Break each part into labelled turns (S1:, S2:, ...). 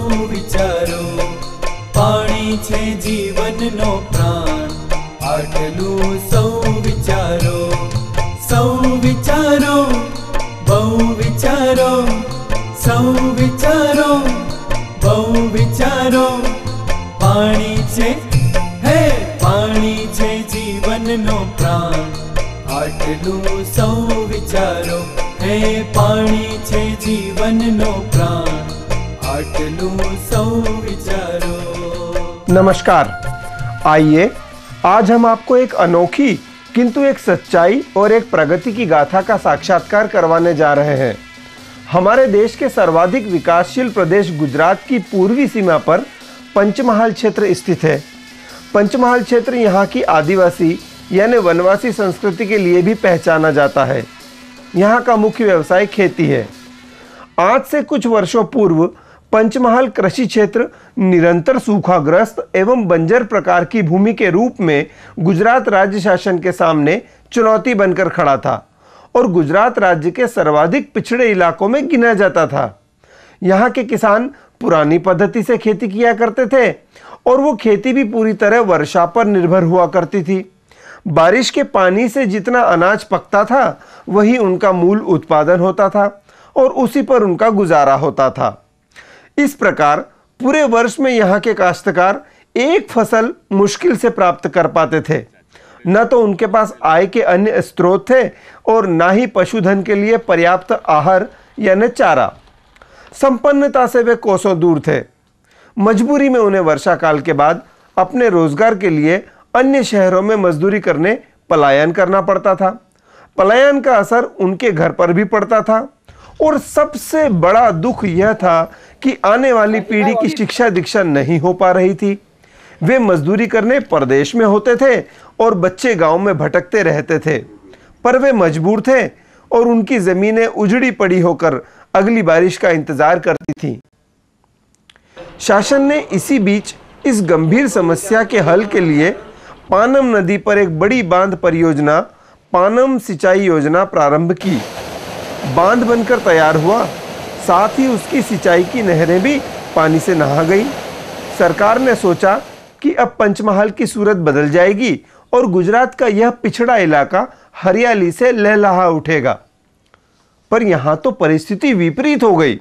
S1: વિચારો, પાણી છે જીવનનો પ્રાણ, આટલું સૌ વિચારો, સૌ વિચારો, બહુ વિચારો, સૌ વિચારો, બહુ વિચારો, પાણી છે, હે પાણી છે જીવનનો પ્રાણ, આટલું સૌ વિચારો, હે પાણી છે જીવનનો પ્રાણ, આટલું સૌ વિચારો।
S2: नमस्कार, आइए आज हम आपको एक अनोखी किंतु एक सच्चाई और एक प्रगति की गाथा का साक्षात्कार करवाने जा रहे हैं। हमारे देश के सर्वाधिक विकासशील प्रदेश गुजरात की पूर्वी सीमा पर पंचमहाल क्षेत्र स्थित है। पंचमहाल क्षेत्र यहाँ की आदिवासी यानी वनवासी संस्कृति के लिए भी पहचाना जाता है। यहाँ का मुख्य व्यवसाय खेती है। आज से कुछ वर्षों पूर्व पंचमहाल कृषि क्षेत्र निरंतर सूखाग्रस्त एवं बंजर प्रकार की भूमि के रूप में गुजरात राज्य शासन के सामने चुनौती बनकर खड़ा था और गुजरात राज्य के सर्वाधिक पिछड़े इलाकों में गिना जाता था। यहाँ के किसान पुरानी पद्धति से खेती किया करते थे और वो खेती भी पूरी तरह वर्षा पर निर्भर हुआ करती थी। बारिश के पानी से जितना अनाज पकता था वही उनका मूल उत्पादन होता था और उसी पर उनका गुजारा होता था। इस प्रकार पूरे वर्ष में यहाँ के काश्तकार एक फसल मुश्किल से प्राप्त कर पाते थे। न तो उनके पास आय के अन्य स्रोत थे और न ही पशुधन के लिए पर्याप्त आहार यानी चारा। संपन्नता से वे कोसों दूर थे। मजबूरी में उन्हें वर्षा काल के बाद अपने रोजगार के लिए अन्य शहरों में मजदूरी करने पलायन करना पड़ता था। पलायन का असर उनके घर पर भी पड़ता था और सबसे बड़ा दुख यह था कि आने वाली पीढ़ी की शिक्षा दीक्षा नहीं हो पा रही थी। वे मजदूरी करने परदेश में होते थे और बच्चे गांव में भटकते रहते थे, पर वे मजबूर थे और उनकी जमीनें उजड़ी पड़ी होकर अगली बारिश का इंतजार करती थी। शासन ने इसी बीच इस गंभीर समस्या के हल के लिए पानम नदी पर एक बड़ी बांध परियोजना पानम सिंचाई योजना प्रारंभ की। बांध बनकर तैयार हुआ, साथ ही उसकी सिंचाई की नहरें भी पानी से नहा गई। सरकार ने सोचा कि अब पंचमहाल की सूरत बदल जाएगी और गुजरात का यह पिछड़ा इलाका हरियाली से लहलहा उठेगा। पर यहाँ तो परिस्थिति विपरीत हो गई।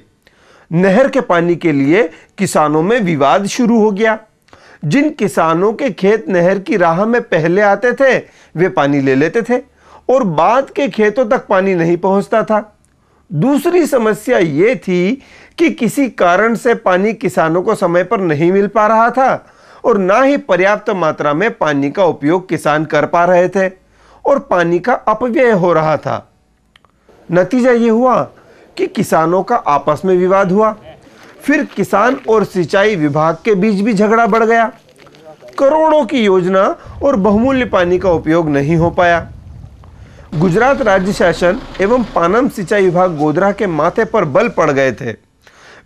S2: नहर के पानी के लिए किसानों में विवाद शुरू हो गया। जिन किसानों के खेत नहर की राह में पहले आते थे वे पानी ले लेते थे और बाद के खेतों तक पानी नहीं पहुंचता था। दूसरी समस्या ये थी कि किसी कारण से पानी किसानों को समय पर नहीं मिल पा रहा था और ना ही पर्याप्त मात्रा में पानी का उपयोग किसान कर पा रहे थे और पानी का अपव्यय हो रहा था। नतीजा ये हुआ कि किसानों का आपस में विवाद हुआ। फिर किसान और सिंचाई विभाग के बीच भी झगड़ा बढ़ गया। करोड़ों की योजना और बहुमूल्य पानी का उपयोग नहीं हो पाया। गुजरात राज्य शासन एवं पानम सिंचाई विभाग गोधरा के माथे पर बल पड़ गए थे।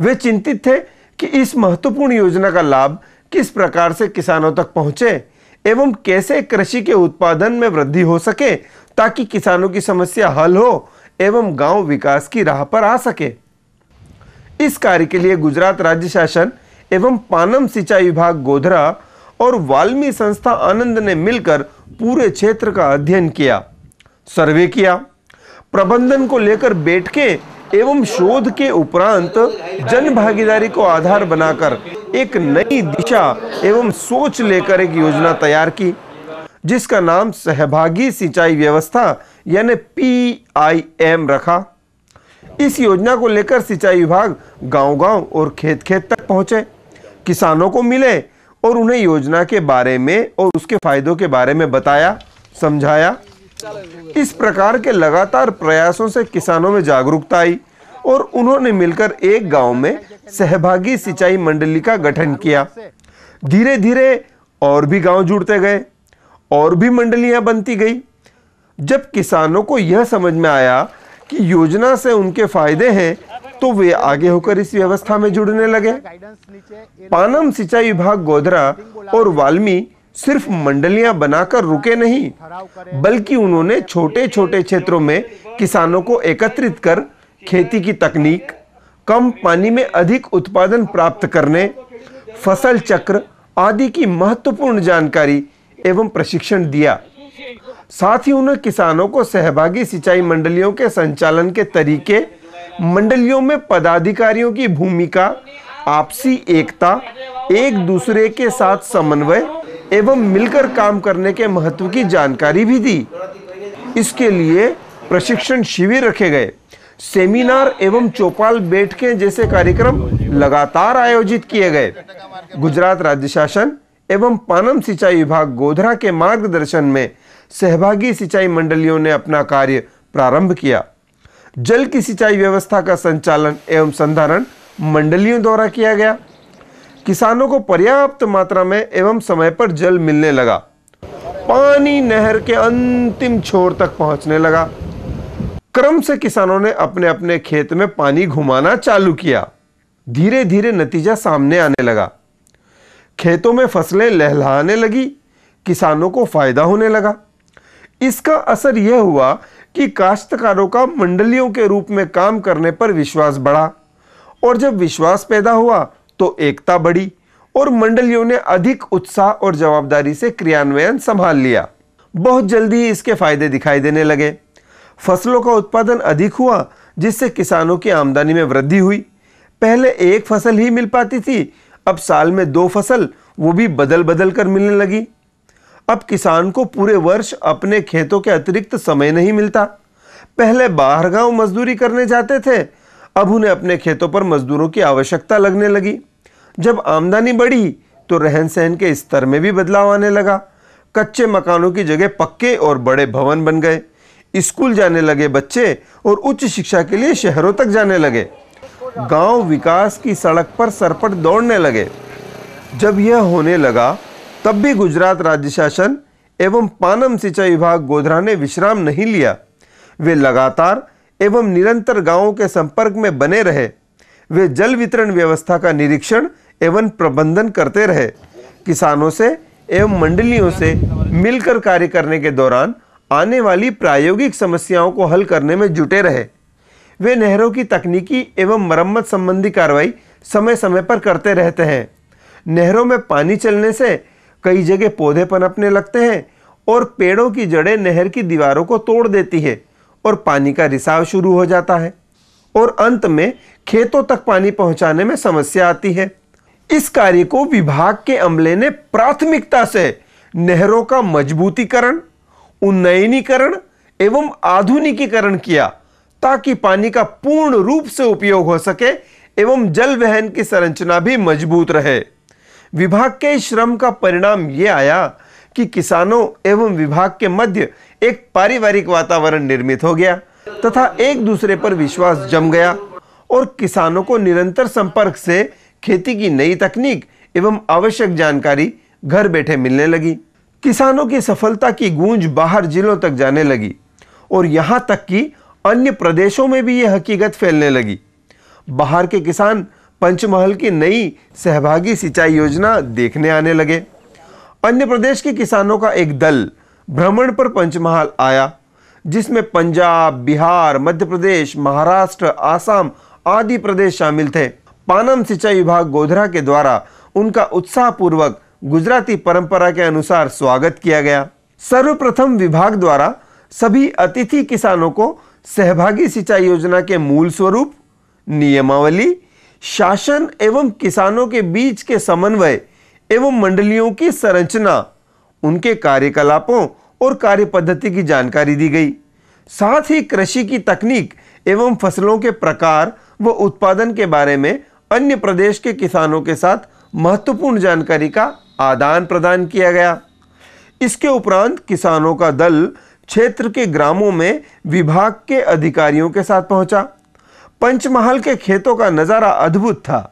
S2: वे चिंतित थे कि इस महत्वपूर्ण योजना का लाभ किस प्रकार से किसानों तक पहुंचे एवं कैसे कृषि के उत्पादन में वृद्धि हो सके ताकि किसानों की समस्या हल हो एवं गांव विकास की राह पर आ सके। इस कार्य के लिए गुजरात राज्य शासन एवं पानम सिंचाई विभाग गोधरा और वाल्मी संस्था आनंद ने मिलकर पूरे क्षेत्र का अध्ययन किया, सर्वे किया, प्रबंधन को लेकर बैठके एवं शोध के उपरांत जन भागीदारी को आधार बनाकर एक नई दिशा एवं सोच लेकर एक योजना तैयार की जिसका नाम सहभागी सिंचाई व्यवस्था यानी PIM रखा। इस योजना को लेकर सिंचाई विभाग गांव-गांव और खेत-खेत तक पहुंचे, किसानों को मिले और उन्हें योजना के बारे में और उसके फायदों के बारे में बताया, समझाया। इस प्रकार के लगातार प्रयासों से किसानों में जागरूकता आई और उन्होंने मिलकर एक गांव में सहभागी सिंचाई मंडली का गठन किया। धीरे धीरे और भी गांव जुड़ते गए और भी मंडलियां बनती गई। जब किसानों को यह समझ में आया कि योजना से उनके फायदे हैं तो वे आगे होकर इस व्यवस्था में जुड़ने लगे। पानम सिंचाई विभाग गोधरा और वाल्मी सिर्फ मंडलियां बनाकर रुके नहीं, बल्कि उन्होंने छोटे छोटे क्षेत्रों में किसानों को एकत्रित कर खेती की तकनीक, कम पानी में अधिक उत्पादन प्राप्त करने, फसल चक्र आदि की महत्वपूर्ण जानकारी एवं प्रशिक्षण दिया। साथ ही उन्होंने किसानों को सहभागी सिंचाई मंडलियों के संचालन के तरीके, मंडलियों में पदाधिकारियों की भूमिका, आपसी एकता, एक दूसरे के साथ समन्वय एवं मिलकर काम करने के महत्व की जानकारी भी दी। इसके लिए प्रशिक्षण शिविर रखे गए, सेमिनार एवं चौपाल बैठकें जैसे कार्यक्रम लगातार आयोजित किए गए। गुजरात राज्य शासन एवं पानम सिंचाई विभाग गोधरा के मार्गदर्शन में सहभागी सिंचाई मंडलियों ने अपना कार्य प्रारंभ किया। जल की सिंचाई व्यवस्था का संचालन एवं संधारण मंडलियों द्वारा किया गया। किसानों को पर्याप्त मात्रा में एवं समय पर जल मिलने लगा। पानी नहर के अंतिम छोर तक पहुंचने लगा। क्रम से किसानों ने अपने अपने खेत में पानी घुमाना चालू किया। धीरे धीरे नतीजा सामने आने लगा। खेतों में फसलें लहलहाने लगी, किसानों को फायदा होने लगा। इसका असर यह हुआ कि काश्तकारों का मंडलियों के रूप में काम करने पर विश्वास बढ़ा, और जब विश्वास पैदा हुआ तो एकता बढ़ी और मंडलियों ने अधिक उत्साह और जवाबदारी से क्रियान्वयन संभाल लिया। बहुत जल्दी ही इसके फायदे दिखाई देने लगे। फसलों का उत्पादन अधिक हुआ, जिससे किसानों की आमदनी में वृद्धि हुई। पहले एक फसल ही मिल पाती थी, अब साल में 2 फसल, वो भी बदल बदल कर मिलने लगी। अब किसान को पूरे वर्ष अपने खेतों के अतिरिक्त समय नहीं मिलता। पहले बाहर गांव मजदूरी करने जाते थे, अब उन्हें अपने खेतों पर मजदूरों की आवश्यकता लगने लगी। जब आमदनी बढ़ी तो रहन सहन के स्तर में भी बदलाव आने लगा। कच्चे मकानों की जगह पक्के और बड़े भवन बन गए। स्कूल जाने लगे बच्चे और उच्च शिक्षा के लिए शहरों तक जाने लगे। गांव विकास की सड़क पर सरपट दौड़ने लगे। जब यह होने लगा तब भी गुजरात राज्य शासन एवं पानम सिंचाई विभाग गोधरा ने विश्राम नहीं लिया। वे लगातार एवं निरंतर गांवों के संपर्क में बने रहे। वे जल वितरण व्यवस्था का निरीक्षण एवं प्रबंधन करते रहे। किसानों से एवं मंडलियों से मिलकर कार्य करने के दौरान आने वाली प्रायोगिक समस्याओं को हल करने में जुटे रहे। वे नहरों की तकनीकी एवं मरम्मत संबंधी कार्रवाई समय समय पर करते रहते हैं। नहरों में पानी चलने से कई जगह पौधे पनपने लगते हैं और पेड़ों की जड़ें नहर की दीवारों को तोड़ देती है और पानी का रिसाव शुरू हो जाता है और अंत में खेतों तक पानी पहुंचाने में समस्या आती है। इस कार्य को विभाग के अमले ने प्राथमिकता से नहरों का मजबूतीकरण, उन्नयनीकरण एवं आधुनिकीकरण किया, ताकि पानी का पूर्ण रूप से उपयोग हो सके एवं जल वहन की संरचना भी मजबूत रहे। विभाग के श्रम का परिणाम यह आया कि किसानों एवं विभाग के मध्य एक पारिवारिक वातावरण निर्मित हो गया तथा एक दूसरे पर विश्वास जम गया और किसानों को निरंतर संपर्क से खेती की नई तकनीक एवं आवश्यक जानकारी घर बैठे मिलने लगी। किसानों की सफलता की गूंज बाहर जिलों तक जाने लगी और यहां तक कि अन्य प्रदेशों में भी यह हकीकत फैलने लगी। बाहर के किसान पंचमहल की नई सहभागी सिंचाई योजना देखने आने लगे। अन्य प्रदेश के किसानों का एक दल भ्रमण पर पंचमहाल आया, जिसमें पंजाब, बिहार, मध्य प्रदेश, महाराष्ट्र, आसाम आदि प्रदेश शामिल थे। पानम सिंचाई विभाग गोधरा के द्वारा उनका उत्साहपूर्वक गुजराती परंपरा के अनुसार स्वागत किया गया। सर्वप्रथम विभाग द्वारा सभी अतिथि किसानों को सहभागी सिंचाई योजना के मूल स्वरूप, नियमावली, शासन एवं किसानों के बीच के समन्वय एवं मंडलियों की संरचना, उनके कार्यकलापों और कार्य पद्धति की जानकारी दी गई। साथ ही कृषि की तकनीक एवं फसलों के प्रकार व उत्पादन के बारे में अन्य प्रदेश के किसानों के साथ महत्वपूर्ण जानकारी का आदान प्रदान किया गया। इसके उपरांत किसानों का दल क्षेत्र के ग्रामों में विभाग के अधिकारियों के साथ पहुंचा। पंचमहाल के खेतों का नजारा अद्भुत था।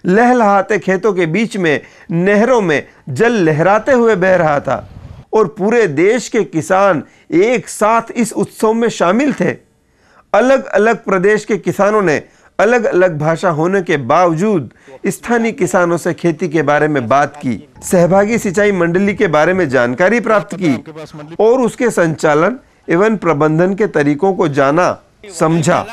S2: लहलहाते खेतों के बीच में नहरों में जल लहराते हुए बह रहा था और पूरे देश के किसान एक साथ इस उत्सव में शामिल थे। अलग अलग प्रदेश के किसानों ने अलग अलग भाषा होने के बावजूद स्थानीय किसानों से खेती के बारे में बात की, सहभागी सिंचाई मंडली के बारे में जानकारी प्राप्त की और उसके संचालन एवं प्रबंधन के तरीकों को जाना। समझा।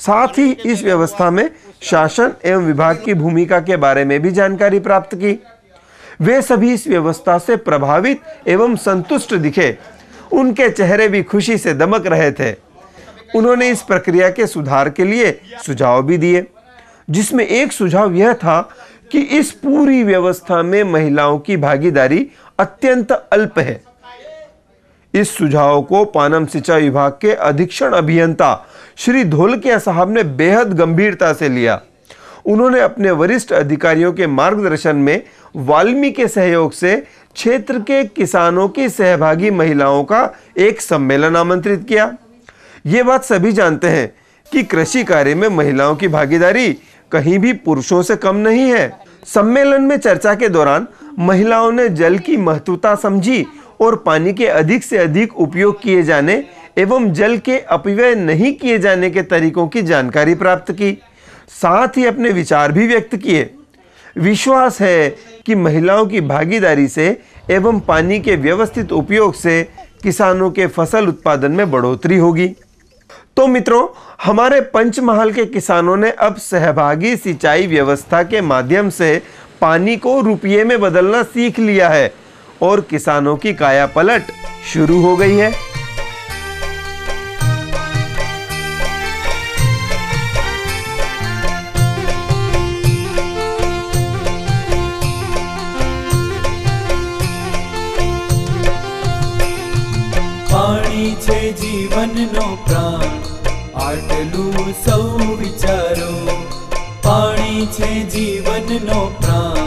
S2: साथ ही इस व्यवस्था में शासन एवं विभाग की भूमिका के बारे में भी जानकारी प्राप्त की। वे सभी इस व्यवस्था से प्रभावित एवं संतुष्ट दिखे। उनके चेहरे भी खुशी से दमक रहे थे। उन्होंने इस प्रक्रिया के सुधार के लिए सुझाव भी दिए, जिसमें एक सुझाव यह था कि इस पूरी व्यवस्था में महिलाओं की भागीदारी अत्यंत अल्प है। इस सुझाव को पानम सिंचाई विभाग के अधीक्षण अभियंता श्री धोलकिया साहब ने बेहद गंभीरता से लिया। उन्होंने अपने वरिष्ठ अधिकारियों के मार्गदर्शन में वाल्मीकि सहयोग से क्षेत्र के किसानों की सहभागी महिलाओं का एक सम्मेलन आमंत्रित किया। ये बात सभी जानते हैं कि कृषि कार्य में महिलाओं की भागीदारी कहीं भी पुरुषों से कम नहीं है। सम्मेलन में चर्चा के दौरान महिलाओं ने जल की महत्वता समझी और पानी के अधिक से अधिक उपयोग किए जाने एवं जल के अपव्यय नहीं किए जाने के तरीकों की जानकारी प्राप्त की। साथ ही अपने विचार भी व्यक्त किए। विश्वास है कि महिलाओं की भागीदारी से एवं पानी के व्यवस्थित उपयोग से किसानों के फसल उत्पादन में बढ़ोतरी होगी। तो मित्रों, हमारे पंचमहाल के किसानों ने अब सहभागी सिंचाई व्यवस्था के माध्यम से पानी को रुपये में बदलना सीख लिया है और किसानों की काया पलट शुरू हो गई है।
S1: पाणी छे जीवननो प्राण, आटलू सौ विचारो। पाणी छे जीवननो प्राण,